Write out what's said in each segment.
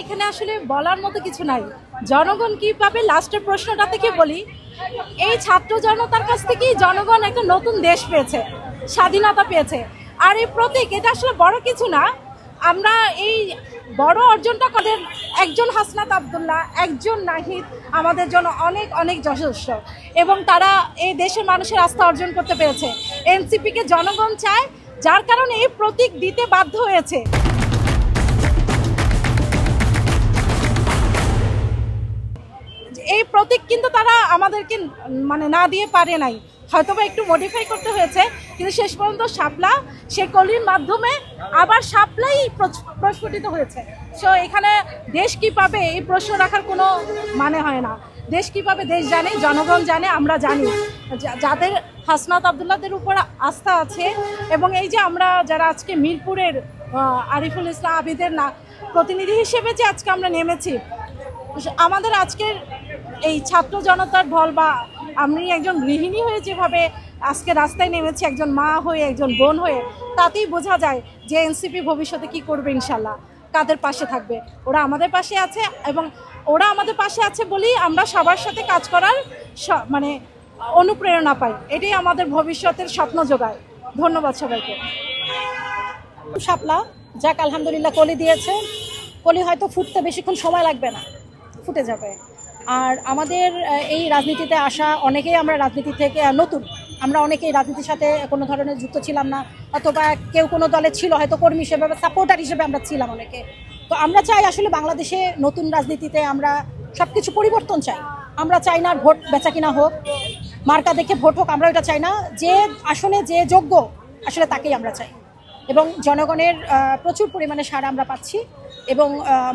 এখানে আসলে বলার মতো কিছু নাই। জনগণ কি পাবে, লাস্টের প্রশ্নটা থেকে বলি, এই ছাত্র জনতার কাছ থেকেই জনগণ একটা নতুন দেশ পেয়েছে, স্বাধীনতা পেয়েছে। আর এই প্রতীক, এটা আসলে বড় কিছু না। আমরা এই বড় অর্জনটা করেন একজন হাসনাত আব্দুল্লাহ, একজন নাহিদ আমাদের জন্য অনেক অনেক যথেষ্ট, এবং তারা এই দেশের মানুষের আস্থা অর্জন করতে পেরেছে। এনসিপিকে জনগণ চায়, যার কারণে এই প্রতীক দিতে বাধ্য হয়েছে। এই প্রতীক কিন্তু তারা আমাদেরকে মানে না দিয়ে পারে নাই, হয়তোবা একটু মডিফাই করতে হয়েছে, কিন্তু শেষ পর্যন্ত শাপলা সে কলির মাধ্যমে আবার শাপলাই প্রস্ফুটিত হয়েছে। সো এখানে দেশ কি পাবে এই প্রশ্ন রাখার কোনো মানে হয় না। দেশ কি পাবে দেশ জানে, জনগণ জানে, আমরা জানি। যাদের হাসনাত আব্দুল্লাহদের উপর আস্থা আছে, এবং এই যে আমরা যারা আজকে মিরপুরের আরিফুল ইসলাম আবিদের না প্রতিনিধি হিসেবে যে আজকে আমরা নেমেছি, আমাদের আজকের এই ছাত্র জনতার ঢল, বা আমি একজন গৃহিণী হয়ে যেভাবে আজকে রাস্তায় নেমেছি, একজন মা হয়ে, একজন বোন হয়ে, তাতেই বোঝা যায় যে এনসিপি ভবিষ্যতে কি করবে, ইনশাল্লাহ কাদের পাশে থাকবে। ওরা আমাদের পাশে আছে, এবং ওরা আমাদের পাশে আছে বলেই আমরা সবার সাথে কাজ করার মানে অনুপ্রেরণা পাই। এটাই আমাদের ভবিষ্যতের স্বপ্ন যোগায়। ধন্যবাদ সবাইকে। শাপলা যাক, আলহামদুলিল্লাহ কলি দিয়েছে। কলি হয়তো ফুটতে বেশিক্ষণ সময় লাগবে না, ফুটে যাবে। আর আমাদের এই রাজনীতিতে আসা অনেকেই, আমরা রাজনীতি থেকে নতুন, আমরা অনেকেই রাজনীতির সাথে কোনো ধরনের যুক্ত ছিলাম না, অথবা কেউ কোনো দলে ছিল, হয়তো কর্মী হিসেবে বা সাপোর্টার হিসেবে আমরা ছিলাম অনেকে। তো আমরা চাই আসলে বাংলাদেশে নতুন রাজনীতিতে আমরা সব কিছু পরিবর্তন চাই। আমরা চাই না ভোট বেচা কিনা হোক, মার্কা দেখে ভোট হোক, আমরা এটা চাই না। যে আসনে যে যোগ্য আসলে তাকেই আমরা চাই, এবং জনগণের প্রচুর পরিমাণে সাড়া আমরা পাচ্ছি। এবং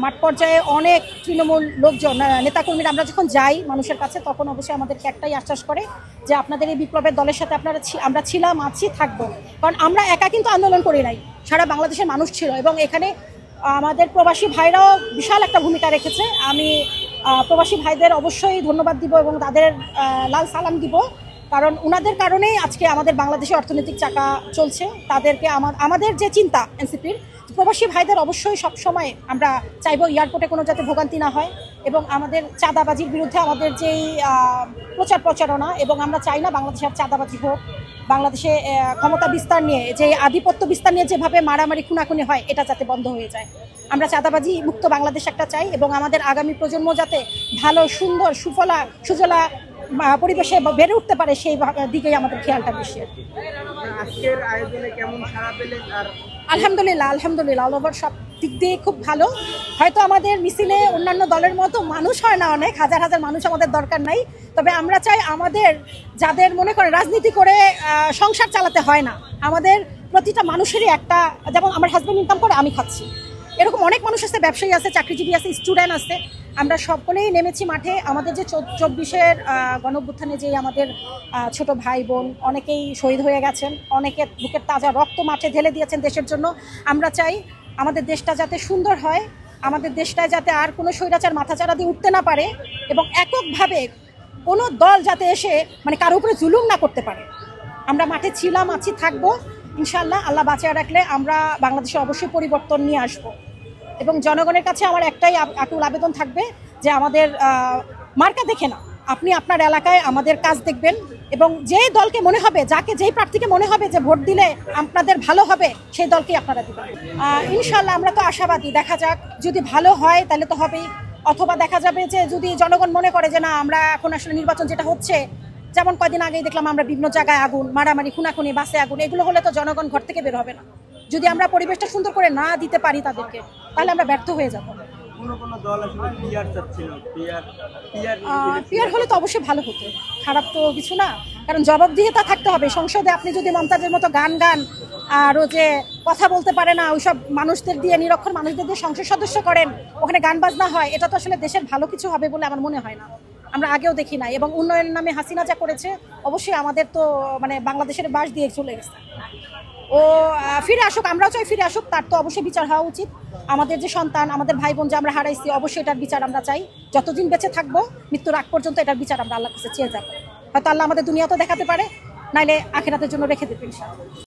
মাঠ পর্যায়ে অনেক তৃণমূল লোকজন, নেতাকর্মীরা, আমরা যখন যাই মানুষের কাছে, তখন অবশ্যই আমাদেরকে একটাই আশ্বাস করে যে আপনাদের এই বিপ্লবের দলের সাথে আমরা ছিলাম, আছি, থাকবো। কারণ আমরা একা কিন্তু আন্দোলন করি নাই, সারা বাংলাদেশের মানুষ ছিল, এবং এখানে আমাদের প্রবাসী ভাইরাও বিশাল একটা ভূমিকা রেখেছে। আমি প্রবাসী ভাইদের অবশ্যই ধন্যবাদ দিব এবং তাদের লাল সালাম দিব, কারণ ওনাদের কারণেই আজকে আমাদের বাংলাদেশে অর্থনৈতিক চাকা চলছে। তাদেরকে আমাদের যে চিন্তা এনসিপির, প্রবাসী ভাইদের অবশ্যই সবসময় আমরা চাইবো এয়ারপোর্টে কোনো যাতে ভোগান্তি না হয়, এবং আমাদের চাঁদাবাজির বিরুদ্ধে আমাদের যেই প্রচারণা, এবং আমরা চাই না বাংলাদেশের চাঁদাবাজি হোক। বাংলাদেশে ক্ষমতা বিস্তার নিয়ে, যে আধিপত্য বিস্তার নিয়ে যেভাবে মারামারি খুনাখুনি হয়, এটা যাতে বন্ধ হয়ে যায়। আমরা চাঁদাবাজি মুক্ত বাংলাদেশ একটা চাই, এবং আমাদের আগামী প্রজন্ম যাতে ভালো, সুন্দর, সুজলা পরিবেশে বেড়ে উঠতে পারে, সেই দিকেই আমাদের খেয়ালটা বেশি। আজকের আয়োজনে কেমন সাড়া পেলেন? আর আলহামদুলিল্লাহ অল ওভার সব দিক দিয়ে খুব ভালো। হয়তো আমাদের মিছিলে অন্যান্য দলের মতো মানুষ হয় না, অনেক হাজার হাজার মানুষ আমাদের দরকার নাই, তবে আমরা চাই আমাদের যাদের মনে করে রাজনীতি করে সংসার চালাতে হয় না, আমাদের প্রতিটা মানুষেরই একটা, যেমন আমার হাজব্যান্ড ইনকাম করে, আমি খাচ্ছি, এরকম অনেক মানুষ আছে, ব্যবসায়ী আছে, চাকরিজীবী আছে, স্টুডেন্ট আছে। আমরা সকলেই নেমেছি মাঠে। আমাদের যে 24-এর গণঅভ্যুত্থানে যে আমাদের ছোট ভাই বোন অনেকেই শহীদ হয়ে গেছেন, অনেকে বুকের তাজা রক্ত মাঠে ঢেলে দিয়েছেন দেশের জন্য। আমরা চাই আমাদের দেশটা যাতে সুন্দর হয়, আমাদের দেশটায় যাতে আর কোনো স্বৈরাচার মাথাচাড়া দিয়ে উঠতে না পারে, এবং এককভাবে কোনো দল যাতে এসে মানে কারো উপরে জুলুম না করতে পারে। আমরা মাঠে ছিলাম, আছি, থাকবো। ইনশাআল্লাহ আল্লাহ বাঁচিয়ে রাখলে আমরা বাংলাদেশে অবশ্যই পরিবর্তন নিয়ে আসবো। এবং জনগণের কাছে আমার একটাই আকুল আবেদন থাকবে যে আমাদের মার্কা দেখে না, আপনি আপনার এলাকায় আমাদের কাজ দেখবেন, এবং যে দলকে মনে হবে, যেই প্রার্থীকে মনে হবে যে ভোট দিলে আপনাদের ভালো হবে, সেই দলকেই আপনারা দেবেন। ইনশাআল্লাহ আমরা তো আশাবাদী, দেখা যাক, যদি ভালো হয় তাহলে তো হবেই, অথবা দেখা যাবে যে যদি জনগণ মনে করে যে না, আমরা এখন আসলে নির্বাচন যেটা হচ্ছে, যেমন কয়দিন আগেই দেখলাম আমরা বিভিন্ন জায়গায় আগুন, মারামারি, খুনাখুনি, বাসে আগুন, এগুলো হলে তো জনগণ ঘর থেকে বের হবে না। যদি আমরা পরিবেশটা সুন্দর করে না দিতে পারি তাদেরকে, তাহলে আমরা ব্যর্থ হয়ে যাব। পিয়ার হলে তো অবশ্যই ভালো হতো, খারাপ তো কিছু না, কারণ জবাবদিহিতা থাকতে হবে। সংসদে আপনি যদি মমতাজের মতো গান আর যে কথা বলতে পারে না ওইসব মানুষদের দিয়ে, নিরক্ষর মানুষদের দিয়ে সংসদ সদস্য করেন, ওখানে গান বাজনা হয়, এটা তো আসলে দেশের ভালো কিছু হবে বলে আমার মনে হয় না। আমরা আগেও দেখি নাই, এবং উন্নয়নের নামে হাসিনা যা করেছে, অবশ্যই আমাদের তো মানে বাংলাদেশের বাস দিয়ে চলে গেছে। ও ফিরে আসুক, আমরাও চাই ফিরে আসুক, তার তো অবশ্যই বিচার হওয়া উচিত। আমাদের যে সন্তান, আমাদের ভাই বোন যে আমরা হারাইছি, অবশ্যই এটার বিচার আমরা চাই। যতদিন বেঁচে থাকবো, মৃত্যুর আগ পর্যন্ত এটার বিচার আমরা আল্লাহর কাছে চেয়ে যাবো। হয়তো আল্লাহ আমাদের দুনিয়া তো দেখাতে পারে, নাইলে আখিরাতের জন্য রেখে দেবে ইনশাআল্লাহ।